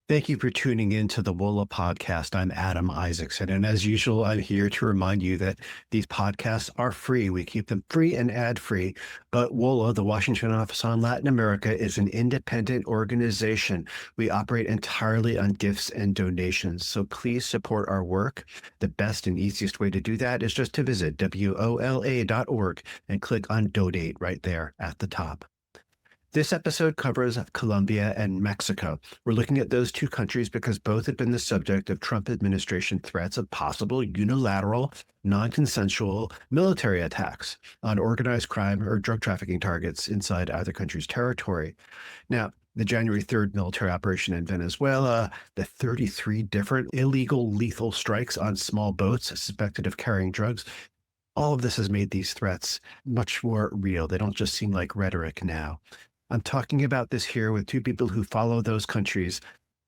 Thank you for tuning in to the WOLA podcast. I'm Adam Isacson. And as usual, I'm here to remind you that these podcasts are free. We keep them free and ad free. But WOLA, the Washington Office on Latin America, is an independent organization. We operate entirely on gifts and donations. So please support our work. The best and easiest way to do that is just to visit WOLA.org and click on donate right there at the top. This episode covers Colombia and Mexico. We're looking at those two countries because both have been the subject of Trump administration threats of possible unilateral, non-consensual military attacks on organized crime or drug trafficking targets inside either country's territory. Now, the January 3rd military operation in Venezuela, the 33 different illegal lethal strikes on small boats suspected of carrying drugs, all of this has made these threats much more real. They don't just seem like rhetoric now. I'm talking about this here with two people who follow those countries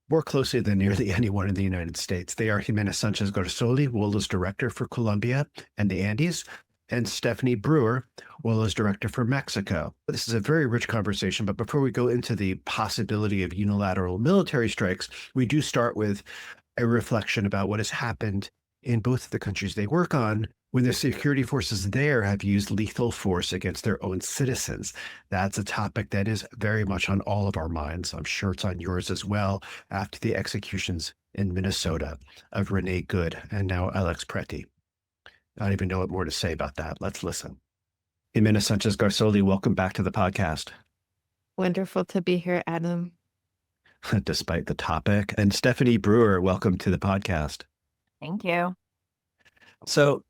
more closely than nearly anyone in the United States. They are Gimena Sánchez-Garzoli, WOLA's director for Colombia and the Andes, and Stephanie Brewer, WOLA's director for Mexico. This is a very rich conversation, but before we go into the possibility of unilateral military strikes, we do start with a reflection about what has happened in both of the countries they work on when the security forces there have used lethal force against their own citizens. That's a topic that is very much on all of our minds. I'm sure it's on yours as well after the executions in Minnesota of Renee Good and now Alex Pretti. I don't even know what more to say about that. Let's listen. Gimena Sánchez-Garzoli, welcome back to the podcast. Wonderful to be here, Adam. Despite the topic. And Stephanie Brewer, welcome to the podcast. Thank you. So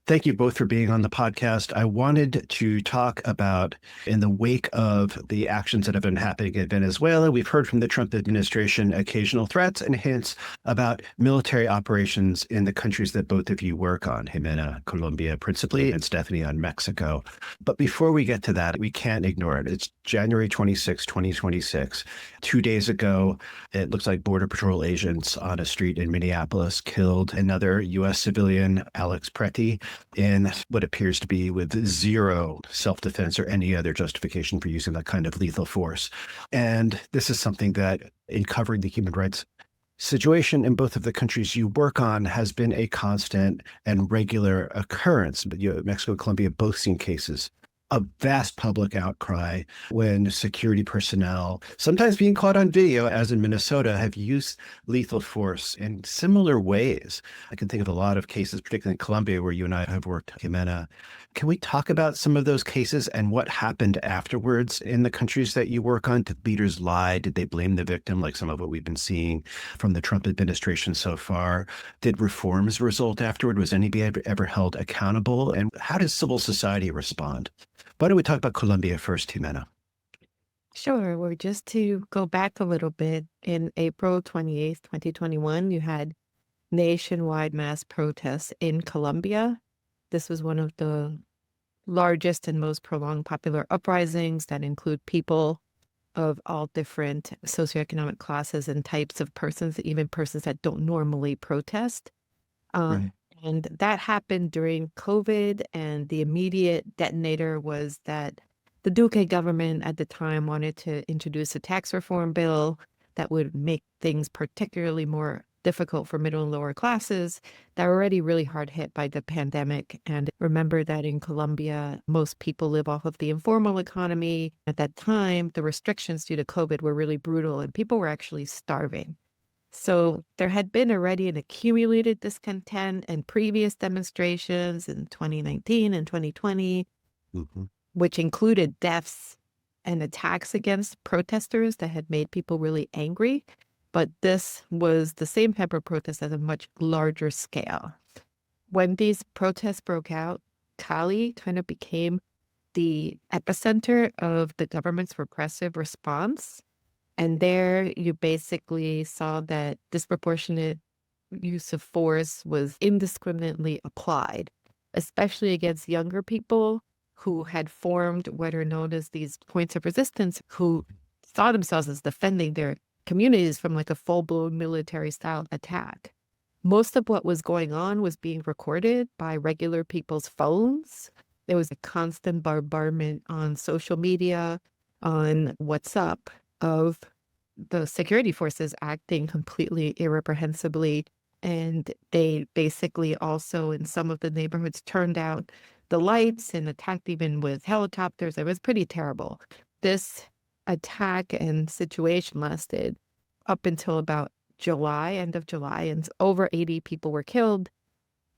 thank you both for being on the podcast. I wanted to talk about, in the wake of the actions that have been happening in Venezuela, we've heard from the Trump administration occasional threats and hints about military operations in the countries that both of you work on, Gimena, Colombia principally, and Stephanie on Mexico. But before we get to that, we can't ignore it. It's January 26, 2026. 2 days ago, it looks like Border Patrol agents on a street in Minneapolis killed another U.S. civilian, Alex Pretti, in what appears to be with zero self-defense or any other justification for using that kind of lethal force. And this is something that, in covering the human rights situation in both of the countries you work on, has been a constant and regular occurrence. But Mexico and Colombia have both seen cases, a vast public outcry when security personnel, sometimes being caught on video, as in Minnesota, have used lethal force in similar ways. I can think of a lot of cases, particularly in Colombia, where you and I have worked, Gimena. Can we talk about some of those cases and what happened afterwards in the countries that you work on? Did leaders lie? Did they blame the victim, like some of what we've been seeing from the Trump administration so far? Did reforms result afterward? Was anybody ever held accountable? And how does civil society respond? Why don't we talk about Colombia first, Gimena? Sure. Well, just to go back a little bit, in April 28th, 2021, you had nationwide mass protests in Colombia. This was one of the largest and most prolonged popular uprisings that include people of all different socioeconomic classes and types of persons, even persons that don't normally protest. Right. And that happened during COVID, and the immediate detonator was that the Duque government at the time wanted to introduce a tax reform bill that would make things particularly more difficult for middle and lower classes that are already really hard hit by the pandemic. And remember that in Colombia, most people live off of the informal economy. At that time, the restrictions due to COVID were really brutal, and people were actually starving. So there had been already an accumulated discontent and previous demonstrations in 2019 and 2020, which included deaths and attacks against protesters that had made people really angry. But this was the same type of protest at a much larger scale. When these protests broke out, Cali kind of became the epicenter of the government's repressive response. And there you basically saw that disproportionate use of force was indiscriminately applied, especially against younger people who had formed what are known as these points of resistance, who saw themselves as defending their communities from like a full-blown military-style attack. Most of what was going on was being recorded by regular people's phones. There was a constant bombardment on social media, on WhatsApp, of the security forces acting completely irreprehensibly. And they basically also, in some of the neighborhoods, turned out the lights and attacked even with helicopters. It was pretty terrible. This attack and situation lasted up until about July, end of July, and over 80 people were killed.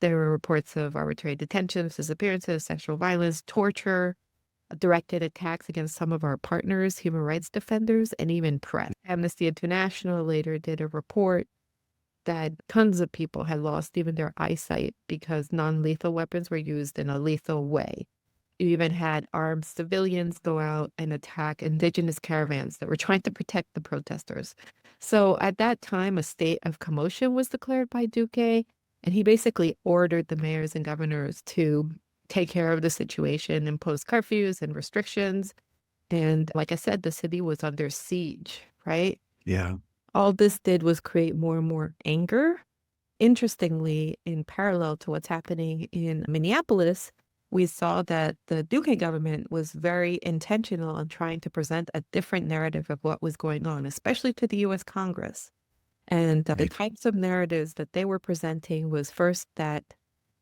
There were reports of arbitrary detentions, disappearances, sexual violence, torture, directed attacks against some of our partners, human rights defenders, and even press. Amnesty International later did a report that tons of people had lost even their eyesight because non-lethal weapons were used in a lethal way. You even had armed civilians go out and attack indigenous caravans that were trying to protect the protesters. So at that time, a state of commotion was declared by Duque, and he basically ordered the mayors and governors to take care of the situation, impose curfews and restrictions. And like I said, the city was under siege, right? Yeah. All this did was create more and more anger. Interestingly, in parallel to what's happening in Minneapolis, we saw that the Duque government was very intentional in trying to present a different narrative of what was going on, especially to the US Congress. And the types of narratives that they were presenting was first that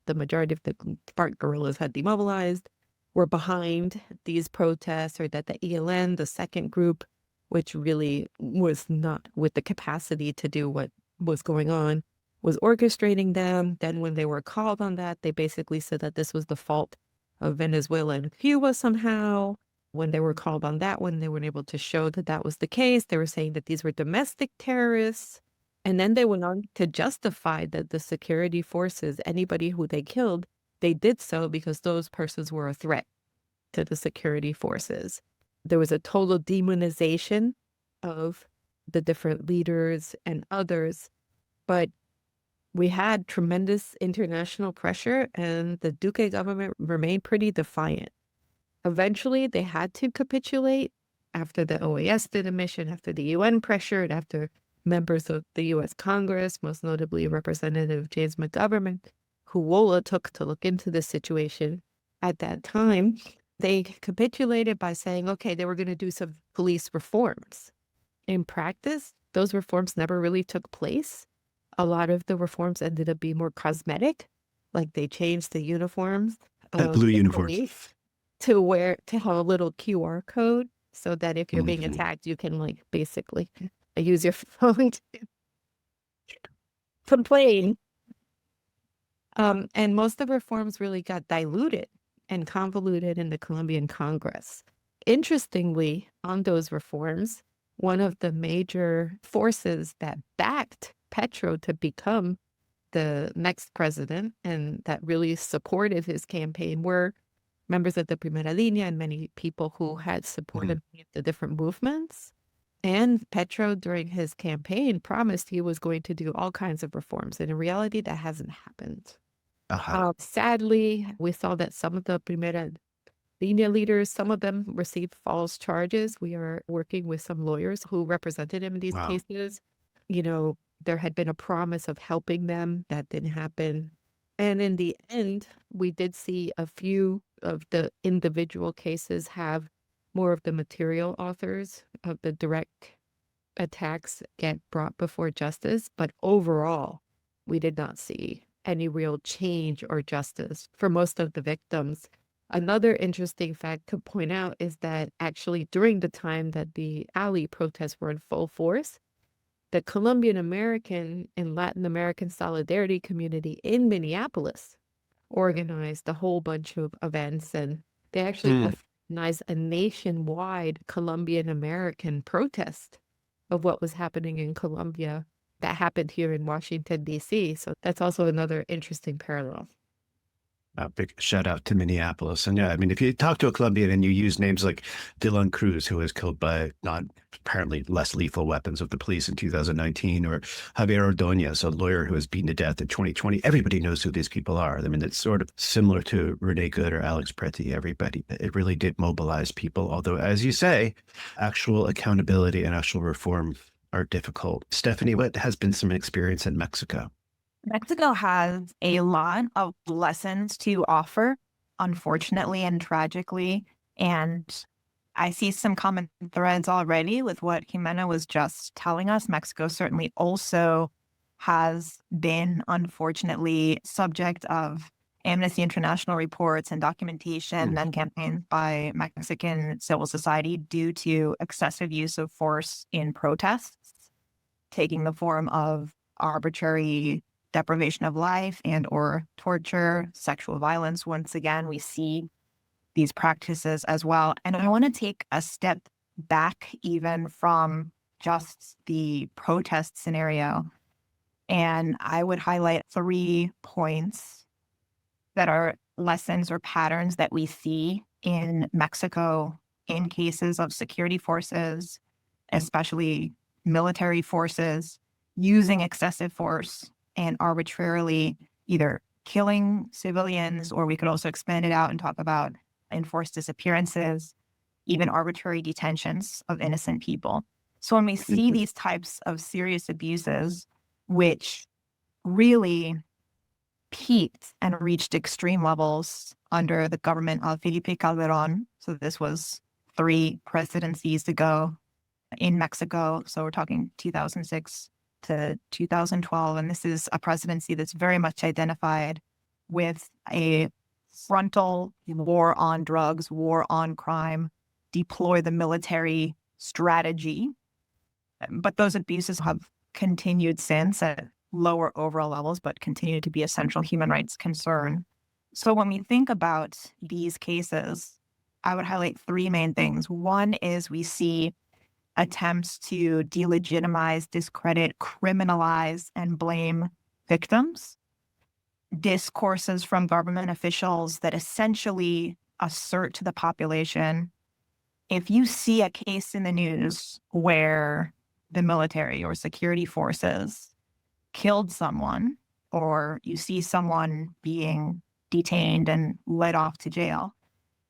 the majority of the FARC guerrillas had demobilized, were behind these protests, or that the ELN, the second group, which really was not with the capacity to do what was going on, was orchestrating them. Then when they were called on that, they basically said that this was the fault of Venezuela and Cuba somehow. When they were called on that one, they weren't able to show that that was the case. They were saying that these were domestic terrorists. And then they went on to justify that the security forces, anybody who they killed, they did so because those persons were a threat to the security forces. There was a total demonization of the different leaders and others, but we had tremendous international pressure, and the Duque government remained pretty defiant. Eventually, they had to capitulate after the OAS did a mission, after the UN pressured, after members of the U.S. Congress, most notably Representative James McGovern, who WOLA took to look into the situation at that time. They capitulated by saying, okay, they were going to do some police reforms. In practice, those reforms never really took place. A lot of the reforms ended up being more cosmetic, like they changed the uniforms of Blue the uniforms police to have a little QR code so that if you're being attacked, you can like basically use your phone to complain. And most of the reforms really got diluted and convoluted in the Colombian Congress. Interestingly, on those reforms, one of the major forces that backed Petro to become the next president and that really supported his campaign were members of the Primera Línea and many people who had supported the different movements. And Petro, during his campaign, promised he was going to do all kinds of reforms. And in reality, that hasn't happened. Sadly, we saw that some of the Primera Línea leaders, some of them received false charges. We are working with some lawyers who represented him in these cases. You know, there had been a promise of helping them. That didn't happen. And in the end, we did see a few of the individual cases have more of the material authors of the direct attacks get brought before justice. But overall, we did not see any real change or justice for most of the victims. Another interesting fact to point out is that actually during the time that the alley protests were in full force, the Colombian American and Latin American solidarity community in Minneapolis organized a whole bunch of events, and they actually organized a nationwide Colombian American protest of what was happening in Colombia that happened here in Washington, D.C. So that's also another interesting parallel. A big shout out to Minneapolis. And yeah, I mean, if you talk to a Colombian and you use names like Dylan Cruz, who was killed by not apparently less lethal weapons of the police in 2019, or Javier Ordóñez, a lawyer who was beaten to death in 2020, everybody knows who these people are. I mean, it's sort of similar to Rene Good or Alex Pretti. Everybody, it really did mobilize people. Although, as you say, actual accountability and actual reform are difficult. Stephanie, what has been some experience in Mexico? Mexico has a lot of lessons to offer, unfortunately and tragically. And I see some common threads already with what Gimena was just telling us. Mexico certainly also has been, unfortunately, subject of Amnesty International reports and documentation and campaigns by Mexican civil society due to excessive use of force in protests, taking the form of arbitrary deprivation of life and or torture, sexual violence. Once again, we see these practices as well. And I want to take a step back even from just the protest scenario. And I would highlight 3 points that are lessons or patterns that we see in Mexico in cases of security forces, especially military forces, using excessive force and arbitrarily either killing civilians, or we could also expand it out and talk about enforced disappearances, even arbitrary detentions of innocent people. So when we see these types of serious abuses, which really peaked and reached extreme levels under the government of Felipe Calderon, so this was 3 presidencies ago in Mexico, so we're talking 2006 to 2012, and this is a presidency that's very much identified with a frontal war on drugs, war on crime, deploy the military strategy. But those abuses have continued since at lower overall levels, but continue to be a central human rights concern. So when we think about these cases, I would highlight 3 main things. One is we see attempts to delegitimize, discredit, criminalize, and blame victims. Discourses from government officials that essentially assert to the population, if you see a case in the news where the military or security forces killed someone, or you see someone being detained and led off to jail,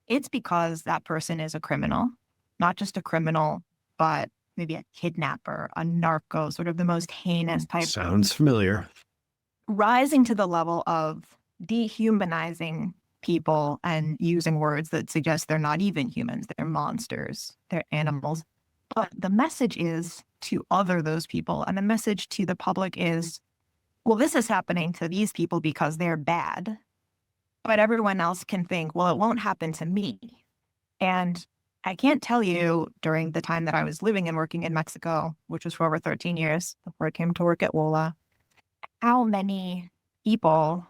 it's because that person is a criminal, not just a criminal, but maybe a kidnapper, a narco, sort of the most heinous type. Sounds familiar. Rising to the level of dehumanizing people and using words that suggest they're not even humans, they're monsters, they're animals. But the message is to other those people, and the message to the public is, well, this is happening to these people because they're bad, but everyone else can think, well, it won't happen to me. And I can't tell you, during the time that I was living and working in Mexico, which was for over 13 years before I came to work at WOLA, how many people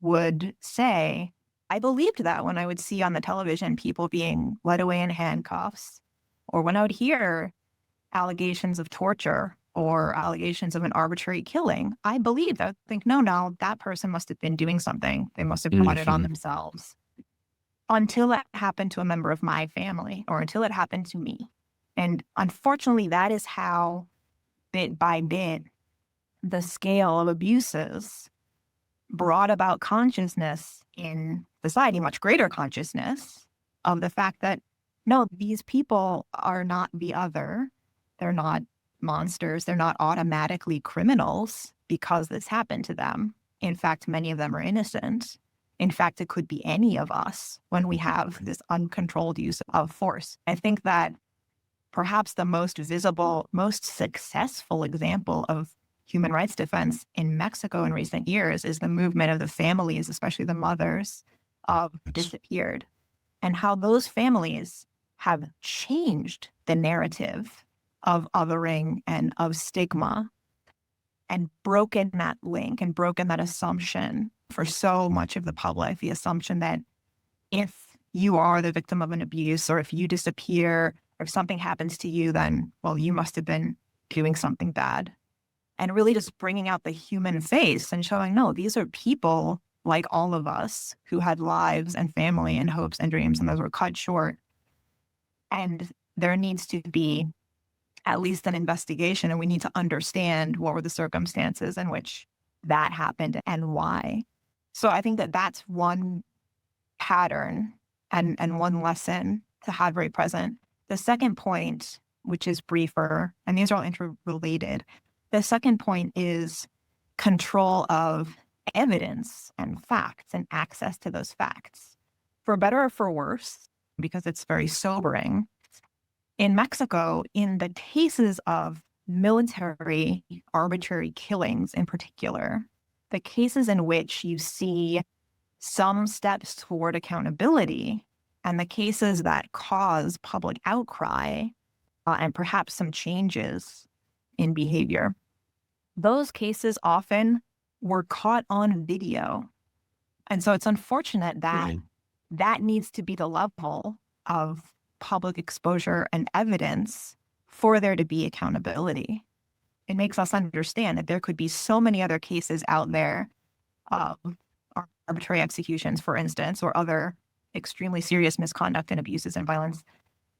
would say, I believed that when I would see on the television people being led away in handcuffs, or when I would hear allegations of torture or allegations of an arbitrary killing. I believed, I would think, no, that person must have been doing something. They must have brought it on themselves. Until it happened to a member of my family, or until it happened to me. And unfortunately, that is how, bit by bit, the scale of abuses brought about consciousness in society, much greater consciousness of the fact that, no, these people are not the other. They're not monsters. They're not automatically criminals because this happened to them. In fact, many of them are innocent. In fact, it could be any of us when we have this uncontrolled use of force. I think that perhaps the most visible, most successful example of human rights defense in Mexico in recent years is the movement of the families, especially the mothers, of disappeared, and how those families have changed the narrative of othering and of stigma and broken that link and broken that assumption for so much of the public, the assumption that if you are the victim of an abuse, or if you disappear, or if something happens to you, then, well, you must have been doing something bad. And really just bringing out the human face and showing, no, these are people like all of us who had lives and family and hopes and dreams, and those were cut short. And there needs to be at least an investigation, and we need to understand what were the circumstances in which that happened and why. So I think that that's one pattern and one lesson to have very present. The second point, which is briefer, and these are all interrelated, the second point is control of evidence and facts and access to those facts. For better or for worse, because it's very sobering, In Mexico, in the cases of military arbitrary killings in particular, the cases in which you see some steps toward accountability and the cases that cause public outcry and perhaps some changes in behavior, those cases often were caught on video. And so it's unfortunate that that needs to be the level of public exposure and evidence for there to be accountability. It makes us understand that there could be so many other cases out there of arbitrary executions, for instance, or other extremely serious misconduct and abuses and violence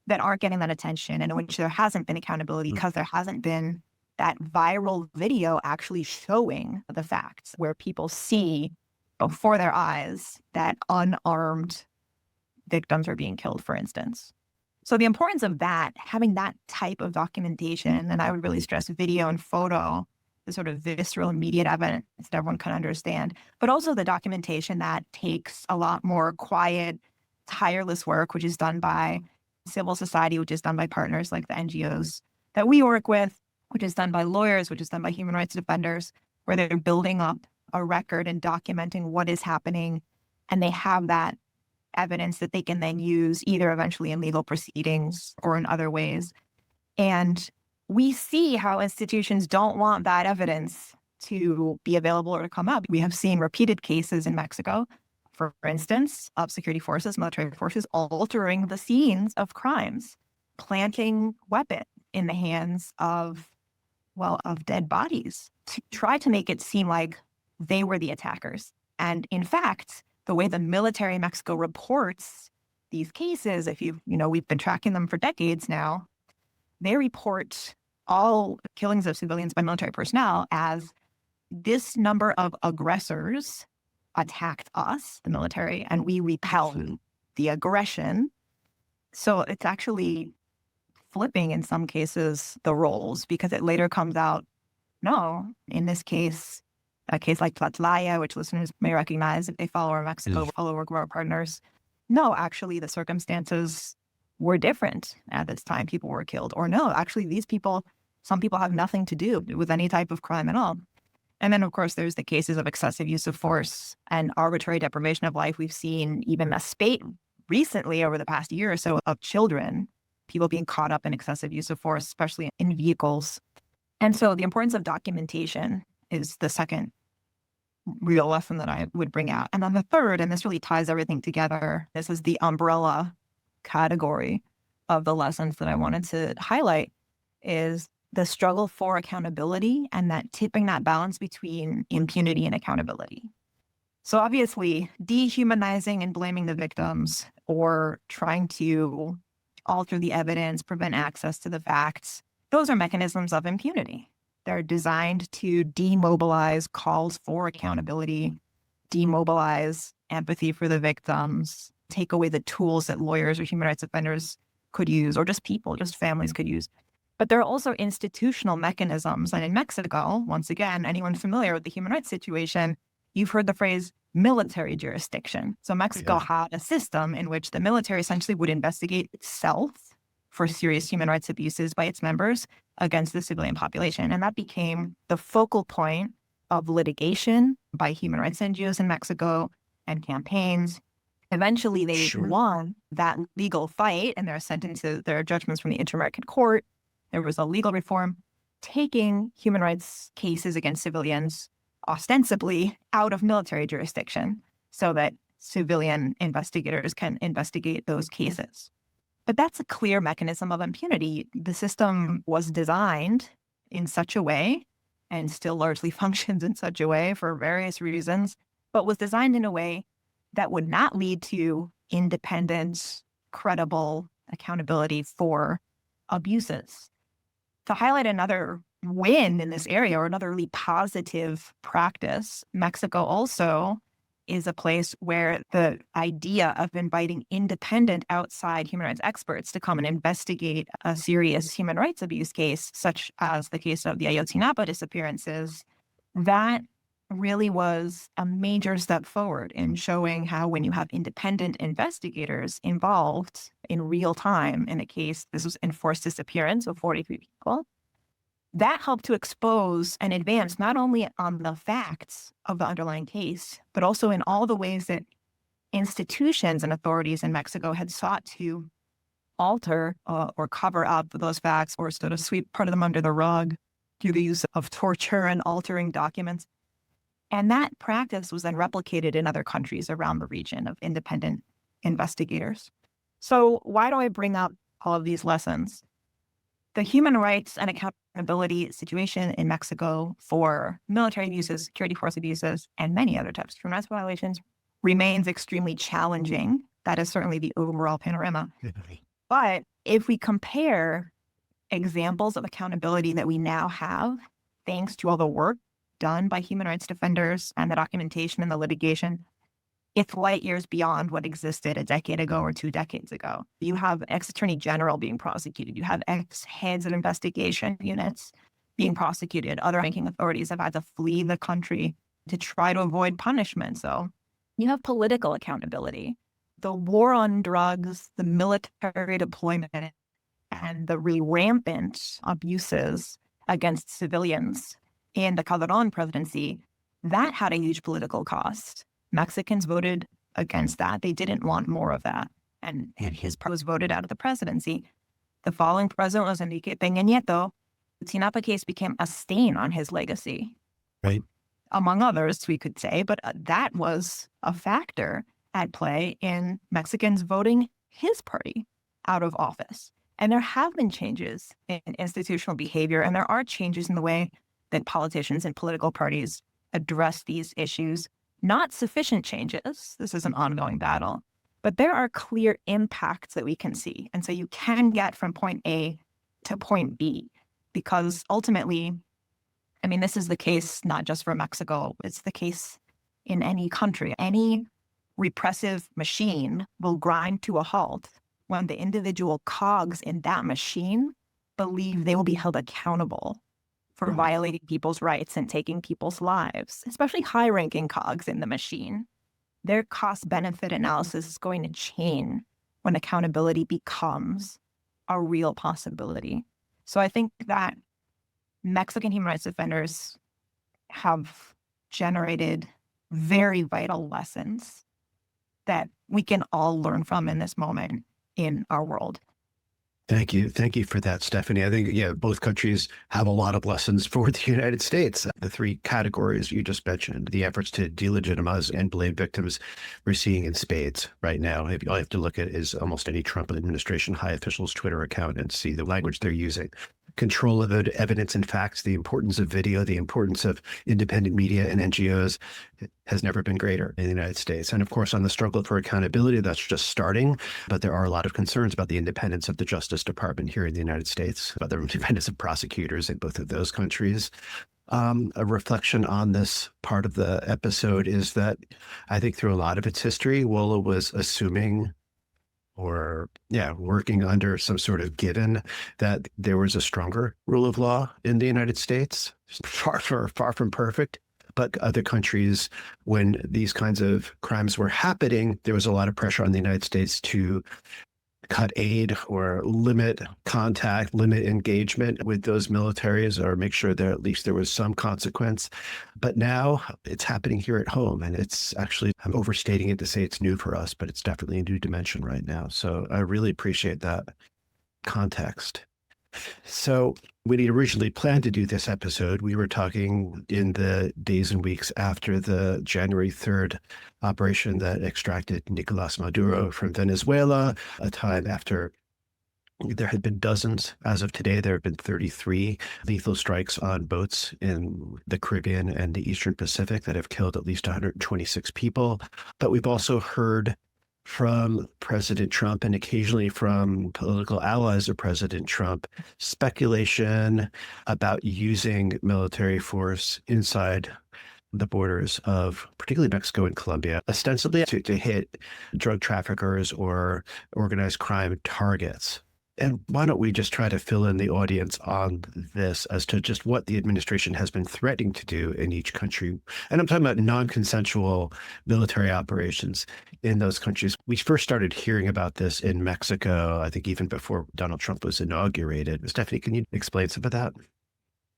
that aren't getting that attention and in which there hasn't been accountability because there hasn't been that viral video actually showing the facts where people see before their eyes that unarmed victims are being killed, for instance. So the importance of that, having that type of documentation, and I would really stress video and photo, the sort of visceral, immediate evidence that everyone can understand, but also the documentation that takes a lot more quiet, tireless work, which is done by civil society, which is done by partners like the NGOs that we work with, which is done by lawyers, which is done by human rights defenders, where they're building up a record and documenting what is happening. And they have that evidence that they can then use either eventually in legal proceedings or in other ways. And we see how institutions don't want that evidence to be available or to come up. We have seen repeated cases in Mexico, for instance, of security forces, military forces altering the scenes of crimes, planting weapons in the hands of dead bodies to try to make it seem like they were the attackers. And in fact, the way the military in Mexico reports these cases, we've been tracking them for decades now, they report all killings of civilians by military personnel as this number of aggressors attacked us, the military, and we repelled the aggression. So it's actually flipping in some cases the roles, because it later comes out, no, in this case, a case like Tlatlaya, which listeners may recognize if they follow our Mexico, follow our partners. No, actually, the circumstances were different at this time. People were killed. Or no, actually, some people have nothing to do with any type of crime at all. And then, of course, there's the cases of excessive use of force and arbitrary deprivation of life. We've seen even a spate recently over the past year or so of children, people being caught up in excessive use of force, especially in vehicles. And so the importance of documentation is the second real lesson that I would bring out. And then the third, and this really ties everything together, this is the umbrella category of the lessons that I wanted to highlight, is the struggle for accountability and that tipping that balance between impunity and accountability. So obviously, dehumanizing and blaming the victims or trying to alter the evidence, prevent access to the facts, those are mechanisms of impunity. They're designed to demobilize calls for accountability, demobilize empathy for the victims, take away the tools that lawyers or human rights defenders could use, or just people, just families could use. But there are also institutional mechanisms. And in Mexico, once again, anyone familiar with the human rights situation, you've heard the phrase military jurisdiction. So Mexico had a system in which the military essentially would investigate itself for serious human rights abuses by its members against the civilian population. And that became the focal point of litigation by human rights NGOs in Mexico and campaigns. Eventually, they won that legal fight, and they're sentenced to their judgments from the Inter-American Court. There was a legal reform taking human rights cases against civilians ostensibly out of military jurisdiction so that civilian investigators can investigate those cases. But that's a clear mechanism of impunity. The system was designed in such a way, and still largely functions in such a way for various reasons, but was designed in a way that would not lead to independent, credible accountability for abuses. To highlight another win in this area, or another really positive practice, Mexico also is a place where the idea of inviting independent outside human rights experts to come and investigate a serious human rights abuse case, such as the case of the Ayotzinapa disappearances, that really was a major step forward in showing how when you have independent investigators involved in real time in a case, this was enforced disappearance of 43 people, that helped to expose and advance not only on the facts of the underlying case, but also in all the ways that institutions and authorities in Mexico had sought to alter or cover up those facts or sort of sweep part of them under the rug through the use of torture and altering documents. And that practice was then replicated in other countries around the region of independent investigators. So why do I bring up all of these lessons? The human rights and accountability situation in Mexico for military abuses, security force abuses, and many other types of human rights violations remains extremely challenging. That is certainly the overall panorama. But if we compare examples of accountability that we now have, thanks to all the work done by human rights defenders and the documentation and the litigation, it's light years beyond what existed a decade ago or 2 decades ago. You have ex-attorney general being prosecuted. You have ex-heads of investigation units being prosecuted. Other ranking authorities have had to flee the country to try to avoid punishment. So you have political accountability. The war on drugs, the military deployment, and the rampant abuses against civilians in the Calderon presidency, that had a huge political cost. Mexicans voted against that. They didn't want more of that. And his party was voted out of the presidency. The following president was Enrique Peña Nieto. The Tinapa case became a stain on his legacy. Right. Among others, we could say, but that was a factor at play in Mexicans voting his party out of office. And there have been changes in institutional behavior, and there are changes in the way that politicians and political parties address these issues. Not sufficient changes. This is an ongoing battle, but there are clear impacts that we can see. And so you can get from point A to point B, because ultimately, I mean, this is the case not just for Mexico, it's the case in any country. Any repressive machine will grind to a halt when the individual cogs in that machine believe they will be held accountable for violating people's rights and taking people's lives, especially high-ranking cogs in the machine. Their cost-benefit analysis is going to change when accountability becomes a real possibility. So I think that Mexican human rights defenders have generated very vital lessons that we can all learn from in this moment in our world. Thank you. Thank you for that, Stephanie. I think, both countries have a lot of lessons for the United States. The 3 categories you just mentioned, the efforts to delegitimize and blame victims, we're seeing in spades right now. All you have to look at is almost any Trump administration high official's Twitter account and see the language they're using. Control of evidence and facts, the importance of video, the importance of independent media and NGOs has never been greater in the United States. And of course, on the struggle for accountability, that's just starting. But there are a lot of concerns about the independence of the Justice Department here in the United States, about the independence of prosecutors in both of those countries. A reflection on this part of the episode is that I think through a lot of its history, WOLA was assuming working under some sort of given that there was a stronger rule of law in the United States. Far from perfect. But other countries, when these kinds of crimes were happening, there was a lot of pressure on the United States to cut aid or limit contact, limit engagement with those militaries, or make sure that at least there was some consequence. But now it's happening here at home, and it's actually, I'm overstating it to say it's new for us, but it's definitely a new dimension right now. So I really appreciate that context. So when we originally planned to do this episode, we were talking in the days and weeks after the January 3rd operation that extracted Nicolas Maduro from Venezuela, a time after there had been dozens. As of today, there have been 33 lethal strikes on boats in the Caribbean and the Eastern Pacific that have killed at least 126 people. But we've also heard from President Trump and occasionally from political allies of President Trump, speculation about using military force inside the borders of particularly Mexico and Colombia, ostensibly to hit drug traffickers or organized crime targets. And why don't we just try to fill in the audience on this as to just what the administration has been threatening to do in each country? And I'm talking about non-consensual military operations in those countries. We first started hearing about this in Mexico, I think even before Donald Trump was inaugurated. Stephanie, can you explain some of that?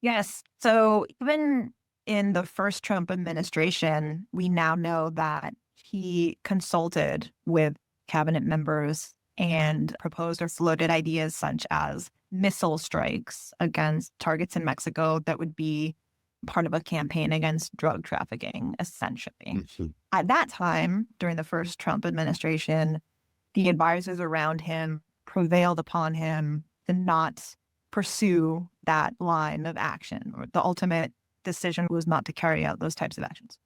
Yes. So even in the first Trump administration, we now know that he consulted with cabinet members and proposed or floated ideas such as missile strikes against targets in Mexico that would be part of a campaign against drug trafficking, essentially. Mm-hmm. At that time, during the first Trump administration, the advisors around him prevailed upon him to not pursue that line of action, or the ultimate decision was not to carry out those types of actions.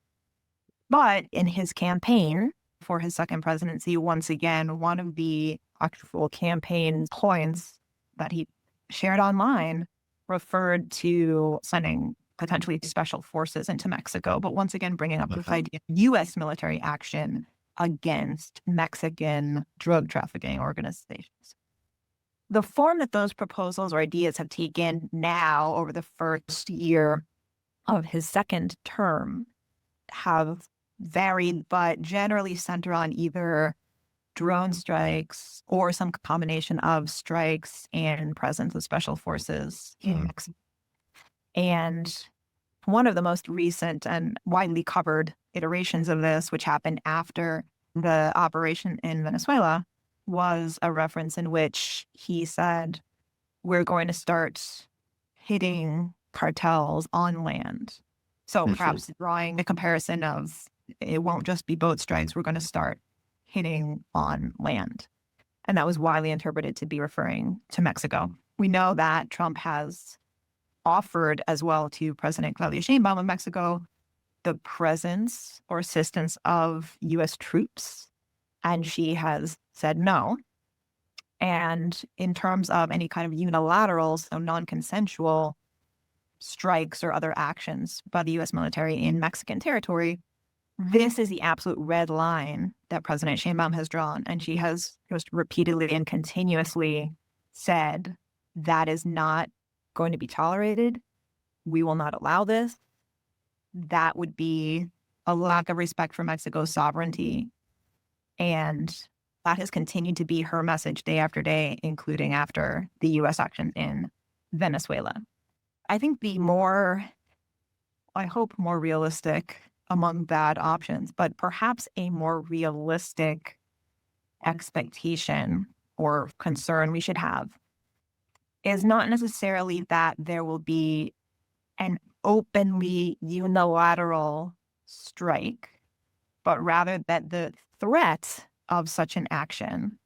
But in his campaign for his second presidency, once again, one of the actual campaign points that he shared online referred to sending potentially special forces into Mexico, but once again, bringing up this idea of U.S. military action against Mexican drug trafficking organizations. The form that those proposals or ideas have taken now over the first year of his second term have varied, but generally center on either drone strikes or some combination of strikes and presence of special forces in Mexico. And one of the most recent and widely covered iterations of this, which happened after the operation in Venezuela, was a reference in which he said, we're going to start hitting cartels on land. So perhaps drawing the comparison of it won't just be boat strikes, we're going to start hitting on land. And that was widely interpreted to be referring to Mexico. We know that Trump has offered as well to President Claudia Sheinbaum of Mexico the presence or assistance of U.S. troops, and she has said no. And in terms of any kind of unilateral, so non-consensual strikes or other actions by the U.S. military in Mexican territory, this is the absolute red line that President Sheinbaum has drawn. And she has just repeatedly and continuously said that is not going to be tolerated. We will not allow this. That would be a lack of respect for Mexico's sovereignty. And that has continued to be her message day after day, including after the U.S. action in Venezuela. I think the more, I hope, more realistic among bad options, but perhaps a more realistic expectation or concern we should have is not necessarily that there will be an openly unilateral strike, but rather that the threat of such an action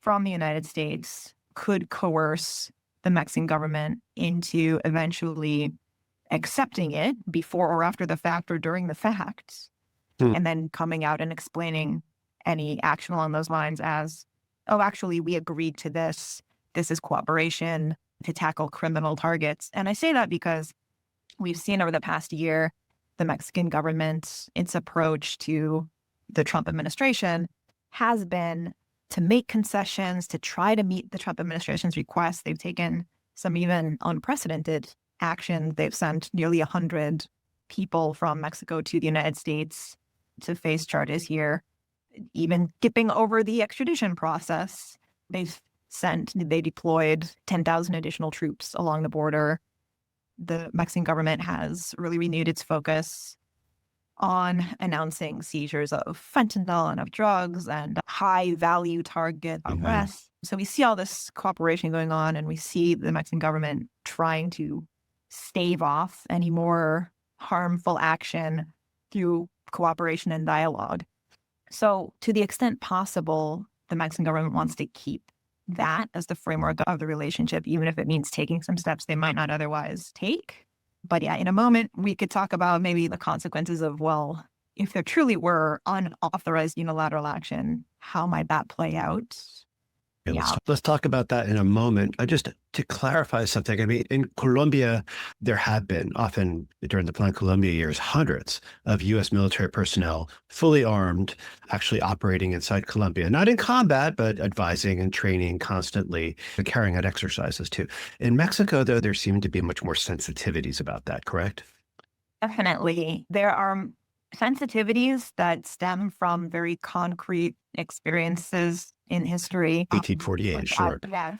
from the United States could coerce the Mexican government into eventually accepting it before or after the fact or during the fact, and then coming out and explaining any action along those lines as, oh, actually, we agreed to this. This is cooperation to tackle criminal targets. And I say that because we've seen over the past year, the Mexican government, its approach to the Trump administration has been to make concessions, to try to meet the Trump administration's requests. They've taken some even unprecedented action. They've sent nearly 100 people from Mexico to the United States to face charges here, even skipping over the extradition process. They deployed 10,000 additional troops along the border. The Mexican government has really renewed its focus on announcing seizures of fentanyl and of drugs and high-value target arrests. So we see all this cooperation going on, and we see the Mexican government trying to stave off any more harmful action through cooperation and dialogue. So to the extent possible, the Mexican government wants to keep that as the framework of the relationship, even if it means taking some steps they might not otherwise take. But yeah, in a moment, we could talk about maybe the consequences of, well, if there truly were unauthorized unilateral action, how might that play out? Okay, Yeah. let's talk about that in a moment. Just to clarify something, I mean, in Colombia, there have been often during the Plan Colombia years, hundreds of U.S. military personnel, fully armed, actually operating inside Colombia, not in combat, but advising and training constantly, and carrying out exercises too. In Mexico, though, there seem to be much more sensitivities about that, correct? Definitely. There are sensitivities that stem from very concrete experiences in history. 1848, sure. Yeah,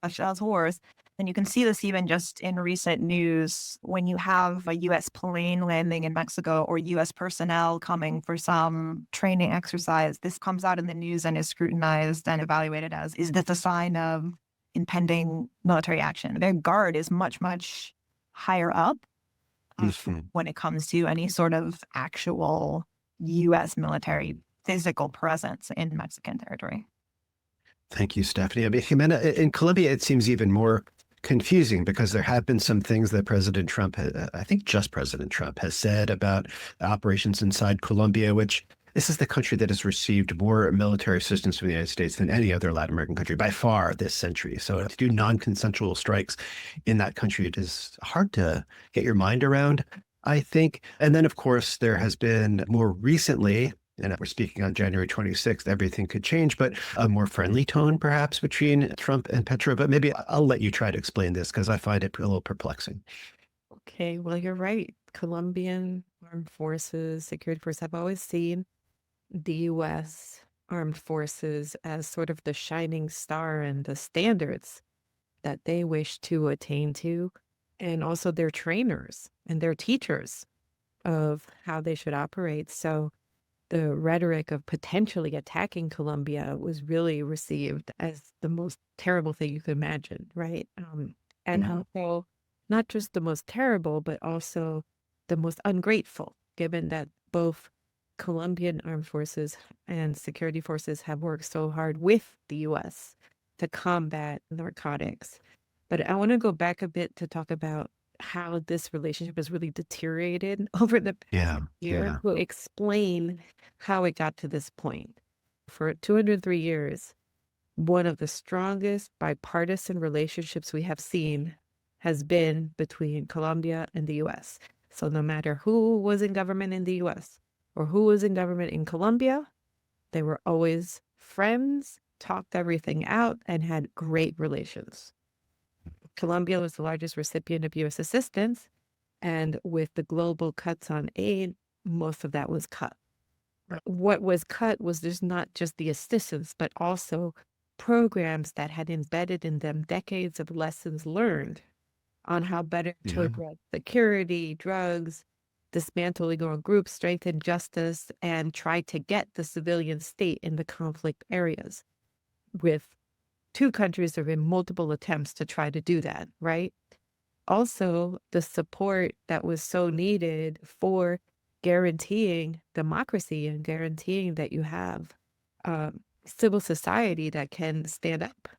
such as wars. And you can see this even just in recent news when you have a U.S. plane landing in Mexico or U.S. personnel coming for some training exercise. This comes out in the news and is scrutinized and evaluated as, is this a sign of impending military action? Their guard is much, much higher up when it comes to any sort of actual U.S. military physical presence in Mexican territory. Thank you, Stephanie. I mean, Jimena, in Colombia, it seems even more confusing because there have been some things that President Trump, I think just President Trump, has said about operations inside Colombia, which this is the country that has received more military assistance from the United States than any other Latin American country by far this century. So to do non-consensual strikes in that country, it is hard to get your mind around, I think. And then, of course, there has been more recently, and we're speaking on January 26th, everything could change, but a more friendly tone perhaps between Trump and Petro. But maybe I'll let you try to explain this because I find it a little perplexing. Okay, well, you're right. Colombian armed forces, security forces have always seen the U.S. armed forces as sort of the shining star and the standards that they wish to attain to, and also their trainers and their teachers of how they should operate. So the rhetoric of potentially attacking Colombia was really received as the most terrible thing you could imagine, right? And also not just the most terrible, but also the most ungrateful, given that both Colombian armed forces and security forces have worked so hard with the U.S. to combat narcotics. But I want to go back a bit to talk about how this relationship has really deteriorated over the past year to explain how it got to this point. For 203 years, one of the strongest bipartisan relationships we have seen has been between Colombia and the U.S. So no matter who was in government in the U.S. or who was in government in Colombia, they were always friends, talked everything out, and had great relations. Colombia was the largest recipient of U.S. assistance, and with the global cuts on aid, most of that was cut. What was cut was there's not just the assistance, but also programs that had embedded in them decades of lessons learned on how better to address security, drugs, dismantle illegal groups, strengthen justice, and try to get the civilian state in the conflict areas. With two countries, there have been multiple attempts to try to do that, right? Also, the support that was so needed for guaranteeing democracy and guaranteeing that you have civil society that can stand up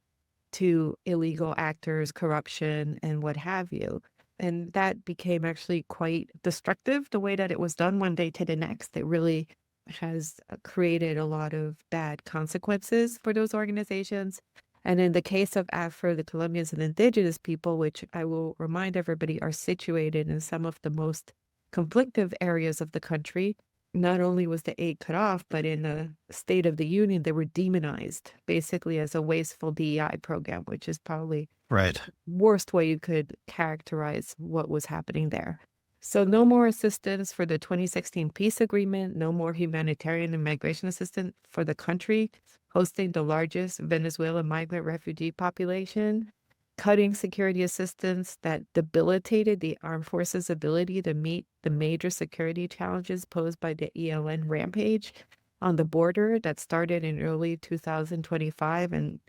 to illegal actors, corruption, and what have you. And that became actually quite destructive, the way that it was done one day to the next. It really has created a lot of bad consequences for those organizations. And in the case of Afro, the Colombians and indigenous people, which I will remind everybody are situated in some of the most conflictive areas of the country, not only was the aid cut off, but in the State of the Union, they were demonized basically as a wasteful DEI program, which is probably right. worst way you could characterize what was happening there. So no more assistance for the 2016 peace agreement, no more humanitarian and migration assistance for the country hosting the largest Venezuelan migrant refugee population, cutting security assistance that debilitated the armed forces' ability to meet the major security challenges posed by the ELN rampage on the border that started in early 2025 and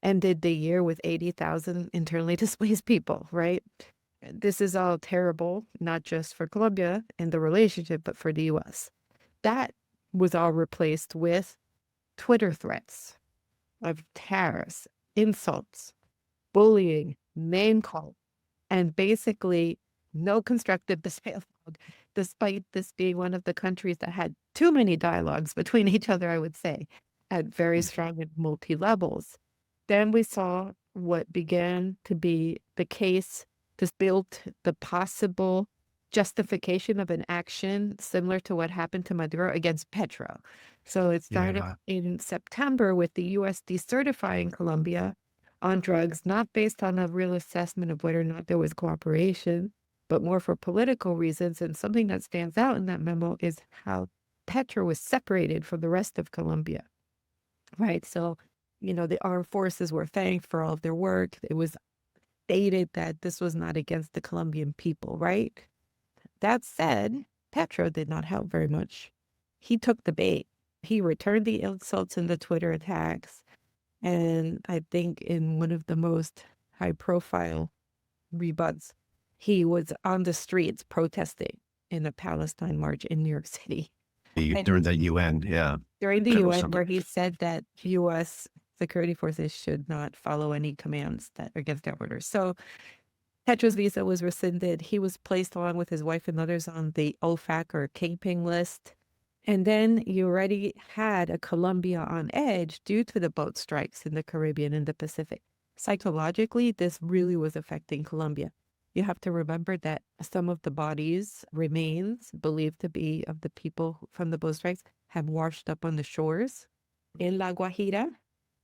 ended the year with 80,000 internally displaced people, right? This is all terrible, not just for Colombia and the relationship, but for the U.S. That was all replaced with Twitter threats of tariffs, insults, bullying, name call, and basically no constructive dialogue, despite this being one of the countries that had too many dialogues between each other, I would say, at very strong and multi-levels. Then we saw what began to be the case. This built the possible justification of an action similar to what happened to Maduro against Petro. So it started Yeah. in September with the U.S. decertifying Colombia on drugs, not based on a real assessment of whether or not there was cooperation, but more for political reasons. And something that stands out in that memo is how Petro was separated from the rest of Colombia, right? So, the armed forces were thanked for all of their work. It was stated that this was not against the Colombian people, right? That said, Petro did not help very much. He took the bait. He returned the insults and the Twitter attacks. And I think in one of the most high profile rebuts, he was on the streets protesting in a Palestine march in New York City. And During the UN, yeah. during the General UN, Assembly. where he said that U.S. security forces should not follow any commands that are against their orders. So Petro's visa was rescinded. He was placed along with his wife and others on the OFAC or Kingpin list. And then you already had a Colombia on edge due to the boat strikes in the Caribbean and the Pacific. Psychologically, this really was affecting Colombia. You have to remember that some of the bodies, remains believed to be of the people from the boat strikes, have washed up on the shores in La Guajira.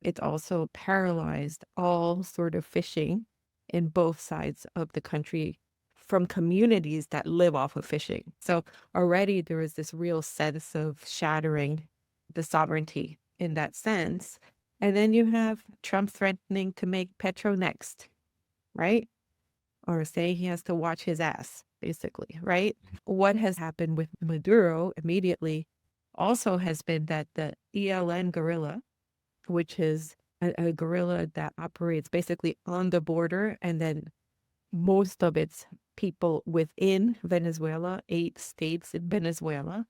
It also paralyzed all sort of fishing in both sides of the country from communities that live off of fishing. So already there is this real sense of shattering the sovereignty in that sense. And then you have Trump threatening to make Petro next, right? Or saying he has to watch his ass, basically, right? What has happened with Maduro immediately also has been that the ELN guerrilla, which is a guerrilla that operates basically on the border, and then most of its people within Venezuela, 8 states in Venezuela,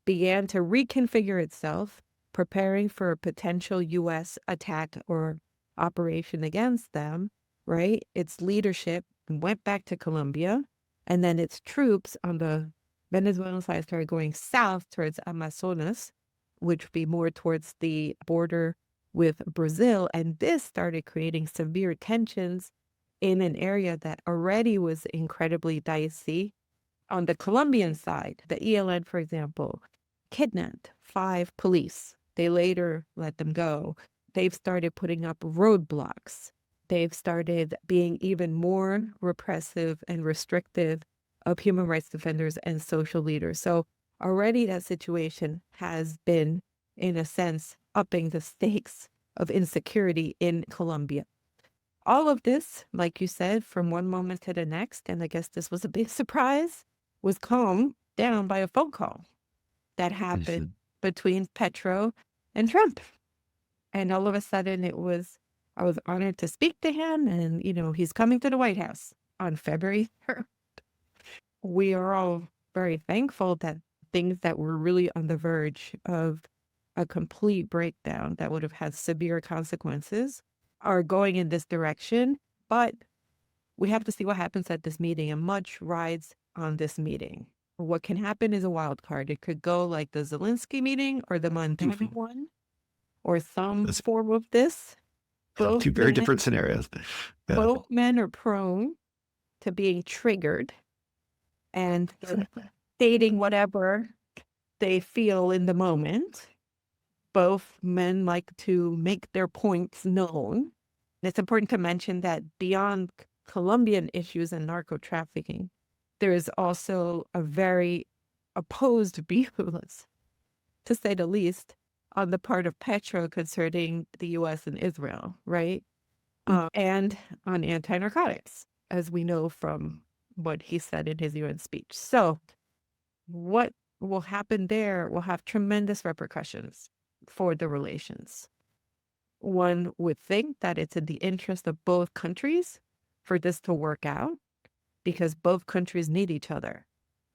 began to reconfigure itself, preparing for a potential U.S. attack or operation against them, right? Its leadership went back to Colombia, and then its troops on the Venezuelan side started going south towards Amazonas, which would be more towards the border with Brazil. And this started creating severe tensions in an area that already was incredibly dicey. On the Colombian side, the ELN, for example, kidnapped 5 police. They later let them go. They've started putting up roadblocks. They've started being even more repressive and restrictive of human rights defenders and social leaders. So already that situation has been, in a sense, upping the stakes of insecurity in Colombia. All of this, like you said, from one moment to the next, and I guess this was a big surprise, was calmed down by a phone call that happened between Petro and Trump. And all of a sudden I was honored to speak to him, and, he's coming to the White House on February 3rd. We are all very thankful that things that were really on the verge of a complete breakdown that would have had severe consequences are going in this direction. But we have to see what happens at this meeting, and much rides on this meeting. What can happen is a wild card. It could go like the Zelensky meeting or the Montana one, or some form of this. Both 2 very different scenarios. Yeah. Both men are prone to being triggered and stating whatever they feel in the moment. Both men like to make their points known. It's important to mention that beyond Colombian issues and narco trafficking, there is also a very opposed view, to say the least, on the part of Petro concerning the U.S. and Israel, right? And on anti-narcotics, as we know from what he said in his UN speech. So what will happen there will have tremendous repercussions for the relations. One would think that it's in the interest of both countries for this to work out, because both countries need each other.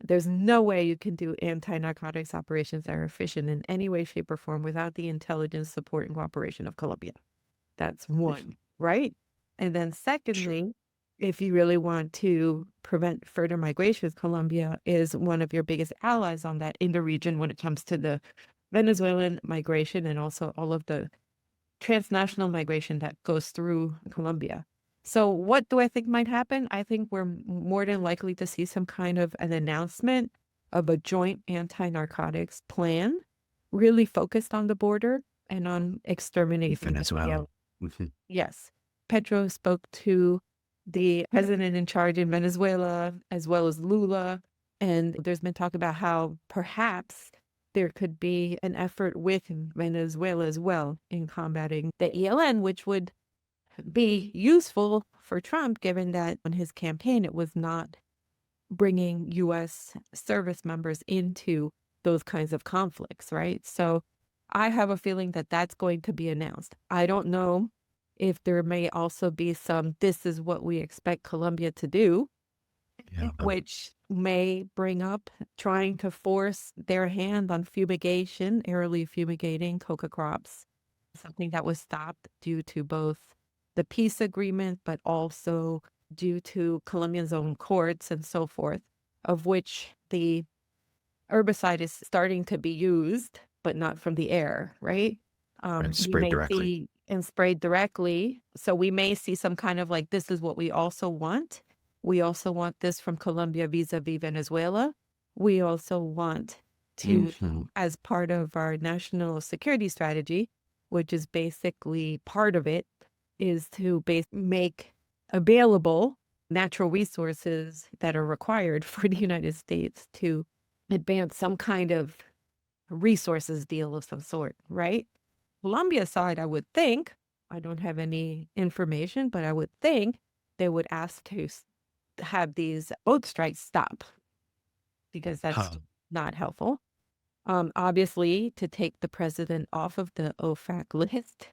There's no way you can do anti-narcotics operations that are efficient in any way, shape, or form without the intelligence, support, and cooperation of Colombia. That's one, right? And then secondly, if you really want to prevent further migration, Colombia is one of your biggest allies on that in the region when it comes to the Venezuelan migration, and also all of the transnational migration that goes through Colombia. So what do I think might happen? I think we're more than likely to see some kind of an announcement of a joint anti-narcotics plan really focused on the border and on exterminating Venezuela. Mhm. Yes. Petro spoke to the president in charge in Venezuela, as well as Lula. And there's been talk about how perhaps there could be an effort with Venezuela as well in combating the ELN, which would be useful for Trump, given that on his campaign, it was not bringing U.S. service members into those kinds of conflicts, right? So I have a feeling that that's going to be announced. I don't know if there may also be some, this is what we expect Colombia to do, Yeah. which may bring up trying to force their hand on fumigation, aerially fumigating coca crops, something that was stopped due to both the peace agreement, but also due to Colombia's own courts and so forth, of which the herbicide is starting to be used, but not from the air, right? And We sprayed may directly. see and sprayed directly. So we may see some kind of like, this is what we also want. We also want this from Colombia vis-a-vis Venezuela. We also want to, Mhm. as part of our national security strategy, which is basically part of it, is to make available natural resources that are required for the United States to advance some kind of resources deal of some sort, right? Colombia side, I would think, I don't have any information, but I would think they would ask to have these boat strikes stop because that's Huh. not helpful. Obviously, to take the president off of the OFAC list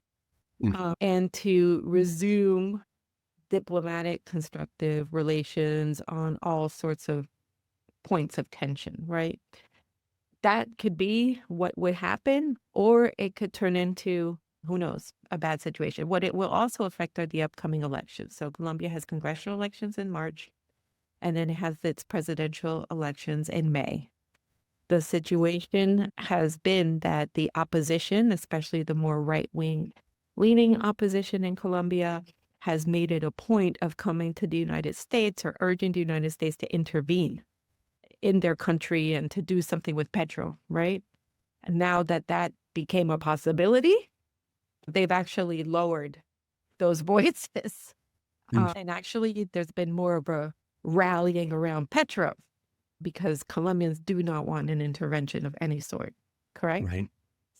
and to resume diplomatic, constructive relations on all sorts of points of tension, right? That could be what would happen, or it could turn into, who knows, a bad situation. What it will also affect are the upcoming elections. So Colombia has congressional elections in March, and then it has its presidential elections in May. The situation has been that the opposition, especially the more right-wing leaning opposition in Colombia, has made it a point of coming to the United States or urging the United States to intervene in their country and to do something with Petro, right? And now that that became a possibility, they've actually lowered those voices. And actually, there's been more of a rallying around Petro because Colombians do not want an intervention of any sort, correct? Right.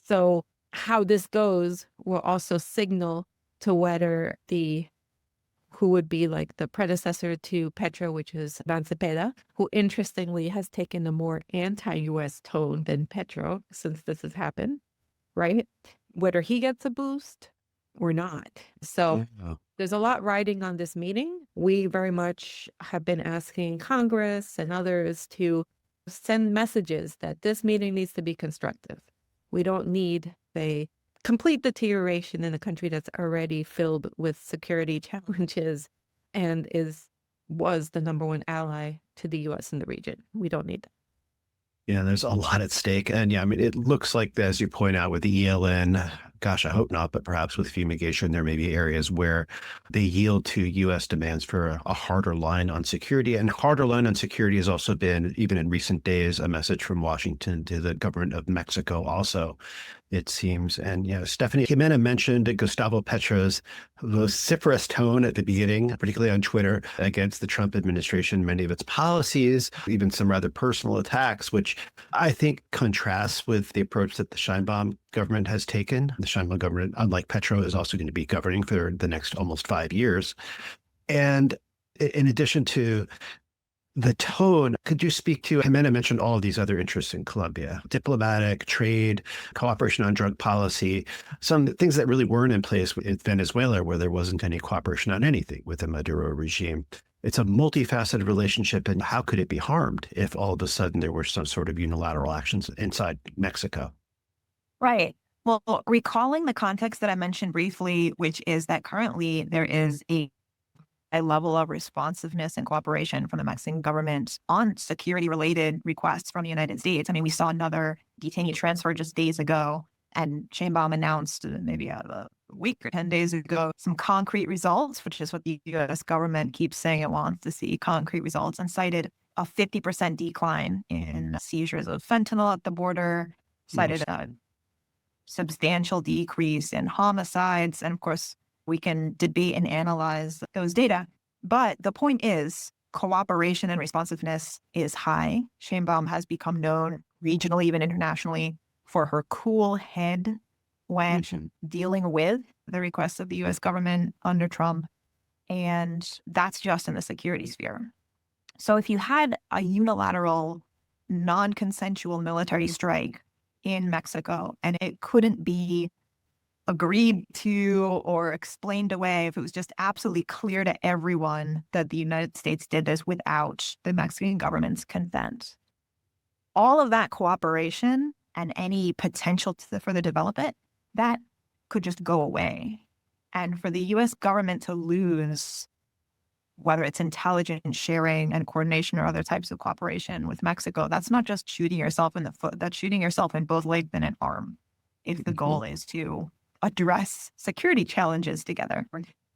So how this goes will also signal to whether who would be like the predecessor to Petro, which is Iván Cepeda, who interestingly has taken a more anti-US tone than Petro since this has happened, right? Whether he gets a boost or not. So there's a lot riding on this meeting. We very much have been asking Congress and others to send messages that this meeting needs to be constructive. We don't need a complete deterioration in a country that's already filled with security challenges and was the number one ally to the U.S. in the region. We don't need that. Yeah, there's a lot at stake. And yeah, I mean, it looks like, as you point out, with the ELN, gosh, I hope not, but perhaps with fumigation, there may be areas where they yield to U.S. demands for a harder line on security. And harder line on security has also been, even in recent days, a message from Washington to the government of Mexico also, it seems. And, you know, Stephanie Gimena mentioned Gustavo Petro's vociferous tone at the beginning, particularly on Twitter, against the Trump administration, many of its policies, even some rather personal attacks, which I think contrasts with the approach that the Sheinbaum government has taken. The Sheinbaum government, unlike Petro, is also going to be governing for the next almost 5 years. And in addition to the tone, could you speak to, Jimena mentioned all of these other interests in Colombia, diplomatic, trade, cooperation on drug policy, some things that really weren't in place with Venezuela, where there wasn't any cooperation on anything with the Maduro regime. It's a multifaceted relationship, and how could it be harmed if all of a sudden there were some sort of unilateral actions inside Mexico? Right. Well, recalling the context that I mentioned briefly, which is that currently there is a level of responsiveness and cooperation from the Mexican government on security-related requests from the United States. I mean, we saw another detainee transfer just days ago, and Sheinbaum announced maybe week or 10 days ago some concrete results, which is what the US government keeps saying it wants to see, concrete results, and cited a 50% decline in seizures of fentanyl at the border, cited a substantial decrease in homicides. And of course, we can debate and analyze those data. But the point is, cooperation and responsiveness is high. Sheinbaum has become known regionally, even internationally, for her cool head when dealing with the requests of the US government under Trump. And that's just in the security sphere. So if you had a unilateral, non-consensual military strike in Mexico and it couldn't be agreed to or explained away, if it was just absolutely clear to everyone that the United States did this without the Mexican government's consent, all of that cooperation and any potential for the development, that could just go away. And for the US government to lose, whether it's intelligence sharing and coordination or other types of cooperation with Mexico, that's not just shooting yourself in the foot, that's shooting yourself in both leg and an arm if the goal is to address security challenges together.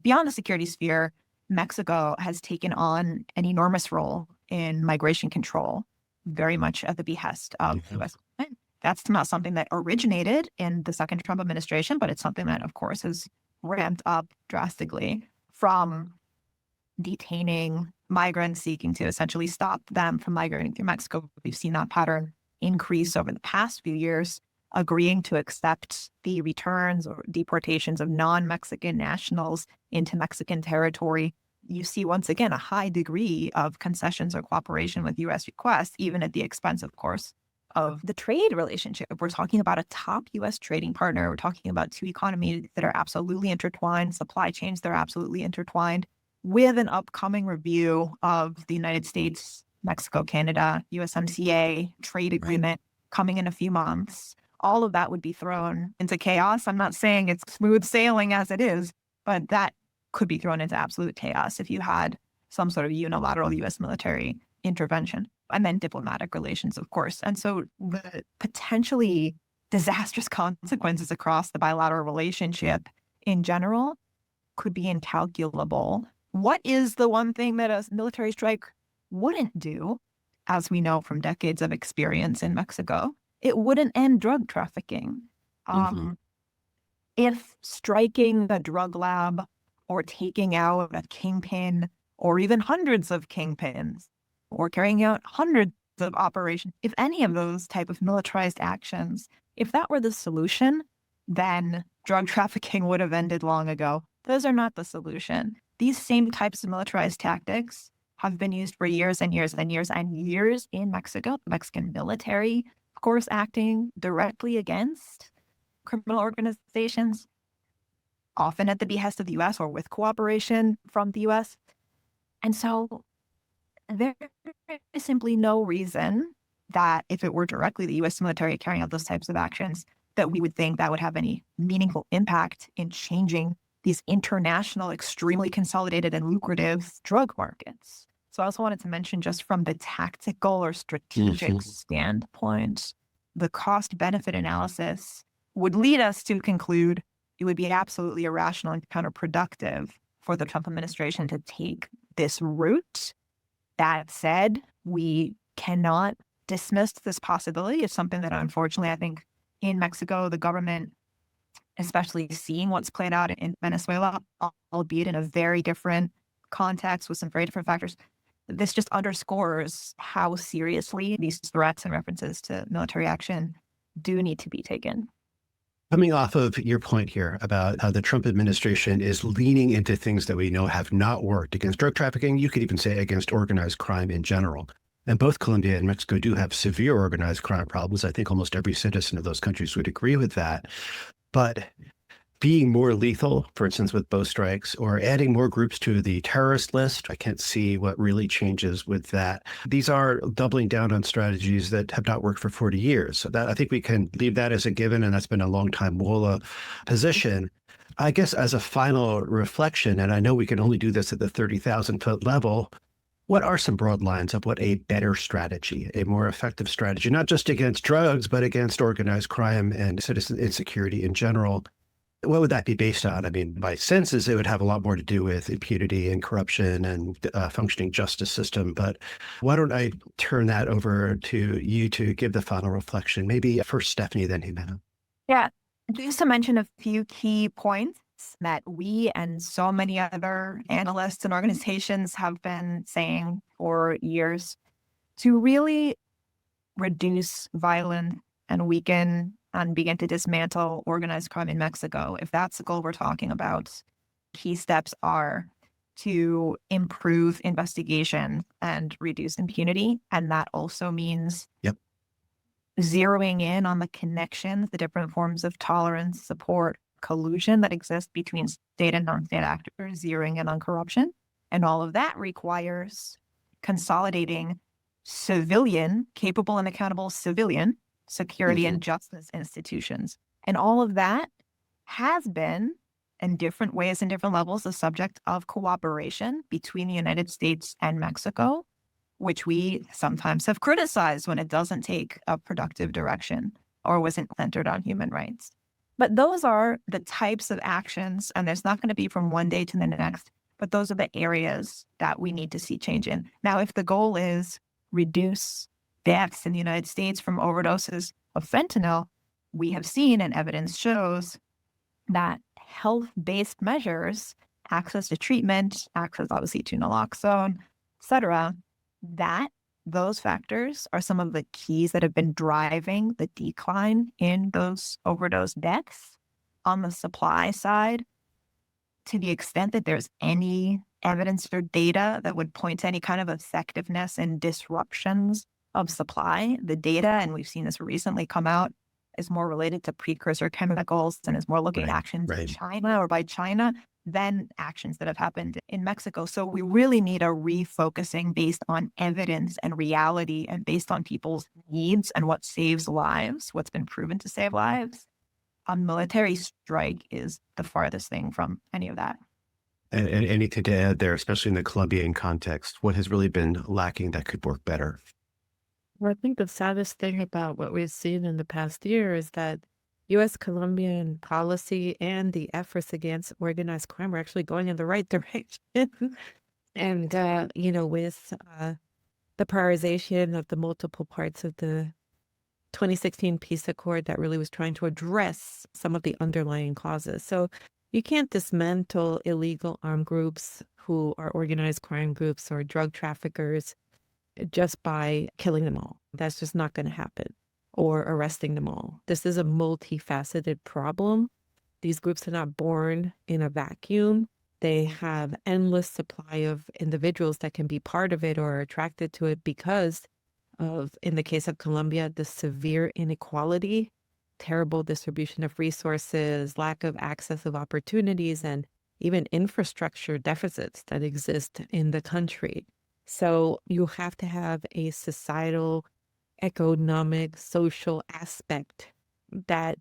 Beyond the security sphere, Mexico has taken on an enormous role in migration control, very much at the behest of the US government. That's not something that originated in the second Trump administration, but it's something that, of course, has ramped up drastically, from detaining migrants seeking to essentially stop them from migrating through Mexico. We've seen that pattern increase over the past few years, agreeing to accept the returns or deportations of non-Mexican nationals into Mexican territory. You see, once again, a high degree of concessions or cooperation with U.S. requests, even at the expense, of course, of the trade relationship. We're talking about a top U.S. trading partner. We're talking about two economies that are absolutely intertwined, supply chains that are absolutely intertwined, with an upcoming review of the United States, Mexico, Canada, USMCA trade agreement coming in a few months. All of that would be thrown into chaos. I'm not saying it's smooth sailing as it is, but that could be thrown into absolute chaos if you had some sort of unilateral U.S. military intervention, and then diplomatic relations, of course. And so the potentially disastrous consequences across the bilateral relationship in general could be incalculable. What is the one thing that a military strike wouldn't do, as we know from decades of experience in Mexico? It wouldn't end drug trafficking. If striking a drug lab or taking out a kingpin or even hundreds of kingpins or carrying out hundreds of operations, if any of those type of militarized actions, if that were the solution, then drug trafficking would have ended long ago. Those are not the solution. These same types of militarized tactics have been used for years and years and years and years in Mexico. The Mexican military, of course, acting directly against criminal organizations, often at the behest of the U.S. or with cooperation from the U.S. And so there is simply no reason that if it were directly the U.S. military carrying out those types of actions, that we would think that would have any meaningful impact in changing these international, extremely consolidated and lucrative drug markets. So I also wanted to mention, just from the tactical or strategic standpoint, the cost-benefit analysis would lead us to conclude it would be absolutely irrational and counterproductive for the Trump administration to take this route. That said, we cannot dismiss this possibility. It's something that, unfortunately, I think in Mexico, the government, especially seeing what's played out in Venezuela, albeit in a very different context with some very different factors, this just underscores how seriously these threats and references to military action do need to be taken. Coming off of your point here about how the Trump administration is leaning into things that we know have not worked against drug trafficking, you could even say against organized crime in general. And both Colombia and Mexico do have severe organized crime problems. I think almost every citizen of those countries would agree with that. But being more lethal, for instance, with bow strikes, or adding more groups to the terrorist list, I can't see what really changes with that. These are doubling down on strategies that have not worked for 40 years. So that, I think we can leave that as a given, and that's been a long time WOLA position. I guess as a final reflection, and I know we can only do this at the 30,000-foot level, what are some broad lines of what a better strategy, a more effective strategy, not just against drugs, but against organized crime and citizen insecurity in general, What would that be based on? I mean, my sense is it would have a lot more to do with impunity and corruption and functioning justice system. But why don't I turn that over to you to give the final reflection? Maybe first Stephanie, then Jimena. Yeah. Just to mention a few key points that we and so many other analysts and organizations have been saying for years to really reduce violence and weaken and begin to dismantle organized crime in Mexico. If that's the goal we're talking about, key steps are to improve investigation and reduce impunity. And that also means Yep. zeroing in on the connections, the different forms of tolerance, support, collusion that exist between state and non-state actors, zeroing in on corruption. And all of that requires consolidating civilian, capable and accountable civilian security and justice institutions. And all of that has been, in different ways and different levels, the subject of cooperation between the United States and Mexico, which we sometimes have criticized when it doesn't take a productive direction or wasn't centered on human rights. But those are the types of actions, and there's not going to be from one day to the next, but those are the areas that we need to see change in. Now, if the goal is reduce deaths in the United States from overdoses of fentanyl, we have seen and evidence shows that health-based measures, access to treatment, access obviously to naloxone, et cetera, that those factors are some of the keys that have been driving the decline in those overdose deaths. On the supply side, to the extent that there's any evidence or data that would point to any kind of effectiveness in disruptions of supply, the data, and we've seen this recently come out, is more related to precursor chemicals and is more looking at actions in China or by China than actions that have happened in Mexico. So we really need a refocusing based on evidence and reality and based on people's needs and what saves lives, what's been proven to save lives. A military strike is the farthest thing from any of that. And anything to add there, especially in the Colombian context, what has really been lacking that could work better? Well, I think the saddest thing about what we've seen in the past year is that US-Colombian policy and the efforts against organized crime are actually going in the right direction. And, with the prioritization of the multiple parts of the 2016 peace accord that really was trying to address some of the underlying causes. So you can't dismantle illegal armed groups who are organized crime groups or drug traffickers just by killing them all. That's just not going to happen, or arresting them all. This is a multifaceted problem. These groups are not born in a vacuum. They have endless supply of individuals that can be part of it or are attracted to it because of, in the case of Colombia, the severe inequality, terrible distribution of resources, lack of access of opportunities, and even infrastructure deficits that exist in the country. So you have to have a societal, economic, social aspect that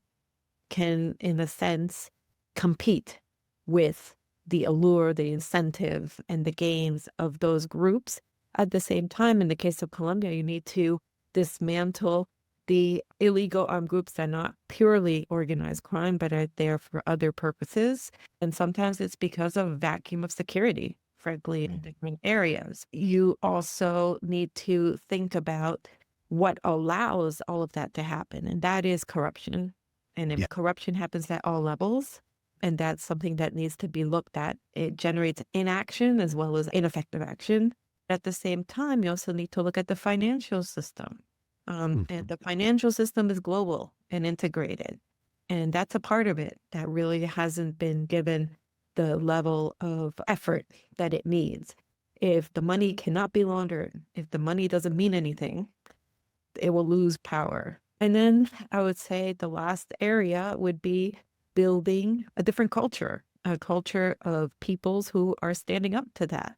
can, in a sense, compete with the allure, the incentive, and the gains of those groups. At the same time, in the case of Colombia, you need to dismantle the illegal armed groups that are not purely organized crime, but are there for other purposes. And sometimes it's because of a vacuum of security, frankly, in different areas. You also need to think about what allows all of that to happen, and that is corruption. And if corruption happens at all levels, and that's something that needs to be looked at, it generates inaction as well as ineffective action. At the same time, you also need to look at the financial system. And the financial system is global and integrated. And that's a part of it that really hasn't been given the level of effort that it needs. If the money cannot be laundered, if the money doesn't mean anything, it will lose power. And then I would say the last area would be building a different culture, a culture of peoples who are standing up to that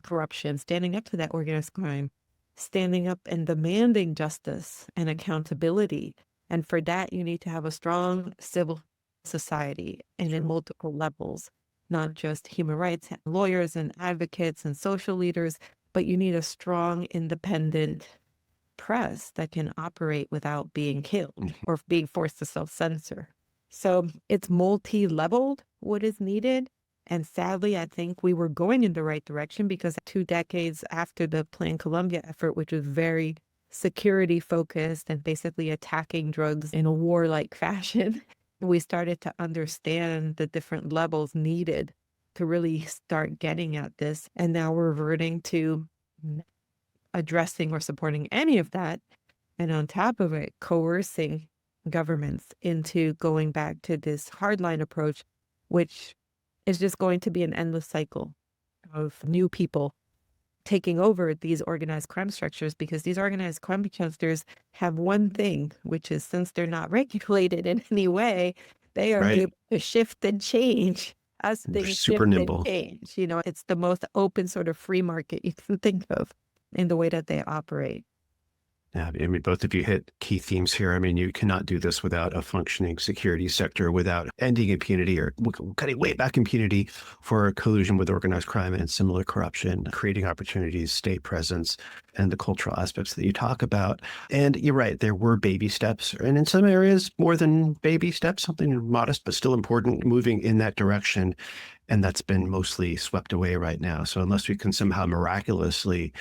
corruption, standing up to that organized crime, standing up and demanding justice and accountability. And for that, you need to have a strong civil society and in multiple levels, not just human rights lawyers and advocates and social leaders, but you need a strong, independent press that can operate without being killed or being forced to self-censor. So it's multi-leveled what is needed. And sadly, I think we were going in the right direction because 2 decades after the Plan Colombia effort, which was very security focused and basically attacking drugs in a warlike fashion, we started to understand the different levels needed to really start getting at this. And now we're reverting to addressing or supporting any of that. And on top of it, coercing governments into going back to this hardline approach, which is just going to be an endless cycle of new people taking over these organized crime structures, because these organized crime structures have one thing, which is since they're not regulated in any way, they are Right. able to shift and change as They're things super shift nimble. and change. It's the most open sort of free market you can think of in the way that they operate. Yeah, I mean, both of you hit key themes here. I mean, you cannot do this without a functioning security sector, without ending impunity or cutting way back impunity for collusion with organized crime and similar corruption, creating opportunities, state presence, and the cultural aspects that you talk about. And you're right, there were baby steps, and in some areas, more than baby steps, something modest, but still important, moving in that direction. And that's been mostly swept away right now. So unless we can somehow miraculously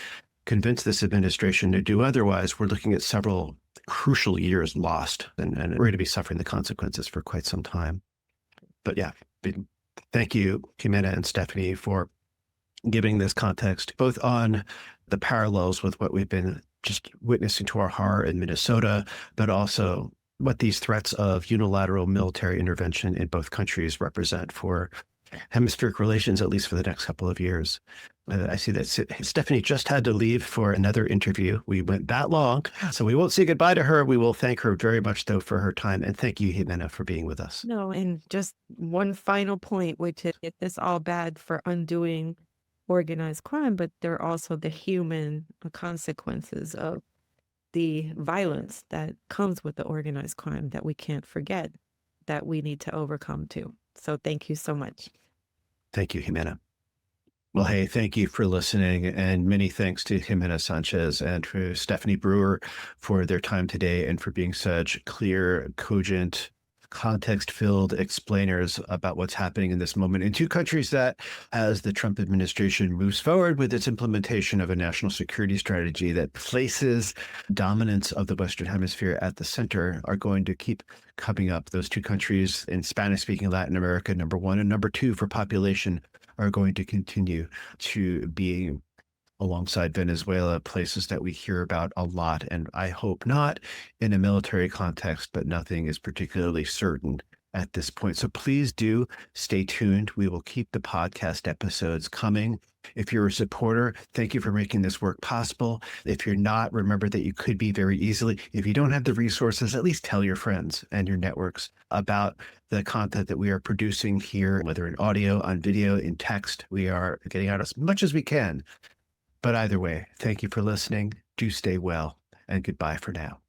convince this administration to do otherwise, we're looking at several crucial years lost, and we're going to be suffering the consequences for quite some time. But yeah, thank you, Gimena and Stephanie, for giving this context, both on the parallels with what we've been just witnessing to our horror in Minnesota, but also what these threats of unilateral military intervention in both countries represent for hemispheric relations, at least for the next couple of years. I see that Stephanie just had to leave for another interview. We went that long, so we won't say goodbye to her. We will thank her very much, though, for her time. And thank you, Gimena, for being with us. No, and just one final point, which is it's all bad for undoing organized crime, but there are also the human consequences of the violence that comes with the organized crime that we can't forget, that we need to overcome too. So thank you so much. Thank you, Gimena. Well, hey, thank you for listening, and many thanks to Gimena Sanchez and to Stephanie Brewer for their time today and for being such clear, cogent, context-filled explainers about what's happening in this moment in two countries that, as the Trump administration moves forward with its implementation of a national security strategy that places dominance of the Western Hemisphere at the center, are going to keep coming up. Those two countries in Spanish-speaking Latin America, number one, and number two for population, are going to continue to be, alongside Venezuela, places that we hear about a lot. And I hope not in a military context, but nothing is particularly certain at this point. So please do stay tuned. We will keep the podcast episodes coming. If you're a supporter, thank you for making this work possible. If you're not, remember that you could be very easily. If you don't have the resources, at least tell your friends and your networks about the content that we are producing here, whether in audio, on video, in text. We are getting out as much as we can. But either way, thank you for listening. Do stay well, and goodbye for now.